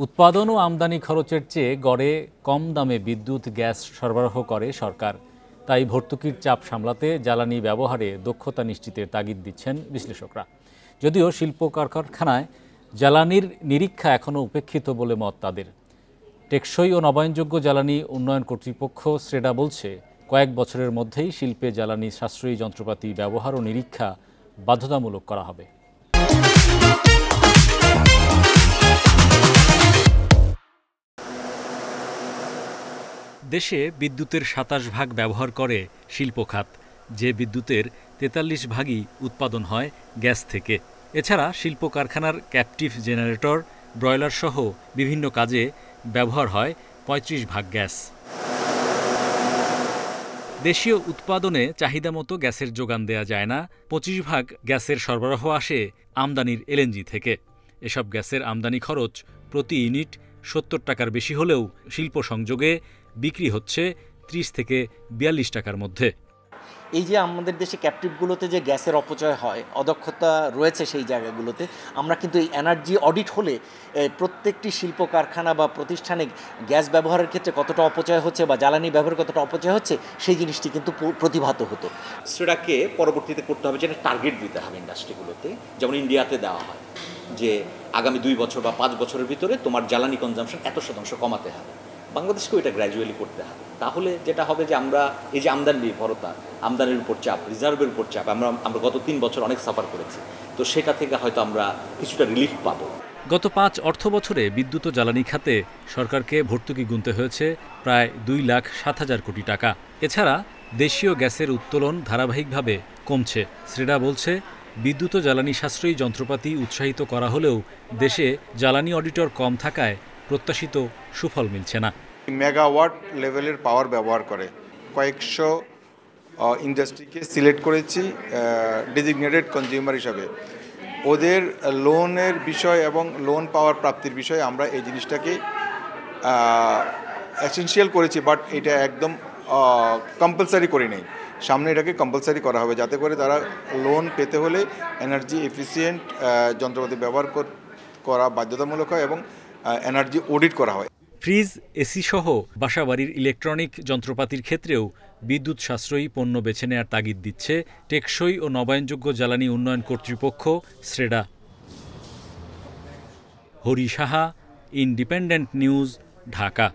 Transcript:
উৎপাদন ও আমদানি খরচের চেয়ে গড়ে কম দামে বিদ্যুৎ গ্যাস সরবরাহ করে সরকার। তাই ভর্তুকির চাপ সামলাতে জ্বালানি ব্যবহারে দক্ষতা নিশ্চিতের তাগিদ দিচ্ছেন বিশ্লেষকরা। যদিও শিল্প কারখানায় জ্বালানির নিরীক্ষা এখনও উপেক্ষিত বলে মত তাদের। টেকসই ও নবায়নযোগ্য জ্বালানি উন্নয়ন কর্তৃপক্ষ স্রেডা বলছে, কয়েক বছরের মধ্যেই শিল্পে জ্বালানি সাশ্রয়ী যন্ত্রপাতি ব্যবহার ও নিরীক্ষা বাধ্যতামূলক করা হবে। দেশে বিদ্যুতের ২৭ ভাগ ব্যবহার করে শিল্প খাত, যে বিদ্যুতের ৪৩ ভাগই উৎপাদন হয় গ্যাস থেকে। এছাড়া শিল্প কারখানার ক্যাপটিভ জেনারেটর, ব্রয়লার সহ বিভিন্ন কাজে ব্যবহার হয় ৩৫ ভাগ গ্যাস। দেশীয় উৎপাদনে চাহিদা মতো গ্যাসের যোগান দেয়া যায় না। ২৫ ভাগ গ্যাসের সরবরাহ আসে আমদানির এলএনজি থেকে। এসব গ্যাসের আমদানি খরচ প্রতি ইউনিট ৭০ টাকার বেশি হলেও শিল্প সংযোগে বিক্রি হচ্ছে ৩০ থেকে ৪২ টাকার মধ্যে। এই যে আমাদের দেশে ক্যাপটিভগুলোতে যে গ্যাসের অপচয় হয়, অদক্ষতা রয়েছে সেই জায়গাগুলোতে, আমরা কিন্তু এই এনার্জি অডিট হলে প্রত্যেকটি শিল্প কারখানা বা প্রতিষ্ঠানে গ্যাস ব্যবহারের ক্ষেত্রে কতটা অপচয় হচ্ছে বা জ্বালানি ব্যবহার কতটা অপচয় হচ্ছে সেই জিনিসটি কিন্তু প্রতিভাত হতো। সেটাকে পরবর্তীতে করতে হবে, যেটা টার্গেট দিতে হবে ইন্ডাস্ট্রিগুলোতে, যেমন ইন্ডিয়াতে দেওয়া হয় যে আগামী ২ বছর বা ৫ বছরের ভিতরে তোমার জ্বালানি কনজাম্পশন এত শতাংশ কমাতে হবে। বাংলাদেশকেও এটা গ্র্যাজুয়ালি করতে হবে। তাহলে যেটা হবে যে আমরা এই যে আমদানি নির্ভরতা, আমদানির উপর চাপ, রিজার্ভের উপর চাপ, আমরা গত ৩ বছর অনেক সাফার করেছি, তো সেটা থেকে হয়তো আমরা কিছুটা রিলিফ পাবো। গত ৫ অর্থ বছরে বিদ্যুৎ ও জ্বালানি খাতে সরকারকে ভর্তুকি গুনতে হয়েছে প্রায় ২,৭০,০০০ কোটি টাকা। এছাড়া দেশীয় গ্যাসের উত্তোলন ধারাবাহিকভাবে কমছে। স্রেডা বলছে, বিদ্যুৎ ও জ্বালানি সাশ্রয়ী যন্ত্রপাতি উৎসাহিত করা হলেও দেশে জ্বালানি অডিটর কম থাকায় প্রত্যাশিত সুফল মিলছে না। মেগাওয়াট লেভেলের পাওয়ার ব্যবহার করে কয়েকশো ইন্ডাস্ট্রিকে সিলেক্ট করেছি ডেজিগনেটেড কনজিউমার হিসাবে। ওদের লোনের বিষয় এবং লোন পাওয়ার প্রাপ্তির বিষয়ে আমরা এই জিনিসটাকে এসেনশিয়াল করেছি, বাট এটা একদম কম্পালসারি করে নেই। সামনে এটাকে কম্পালসারি করা হবে, যাতে করে তারা লোন পেতে হলে এনার্জি এফিসিয়েন্ট যন্ত্রপাতি ব্যবহার করা বাধ্যতামূলক হয় এবং এনার্জি অডিট করা হয়। ফ্রিজ, এসি সহ বাসাবাড়ির ইলেকট্রনিক যন্ত্রপাতির ক্ষেত্রেও বিদ্যুৎ সাশ্রয়ী পণ্য বেছে নেওয়ার তাগিদ দিচ্ছে টেকসই ও নবায়নযোগ্য জ্বালানি উন্নয়ন কর্তৃপক্ষ SREDA. Hari Saha, Independent News, Dhaka.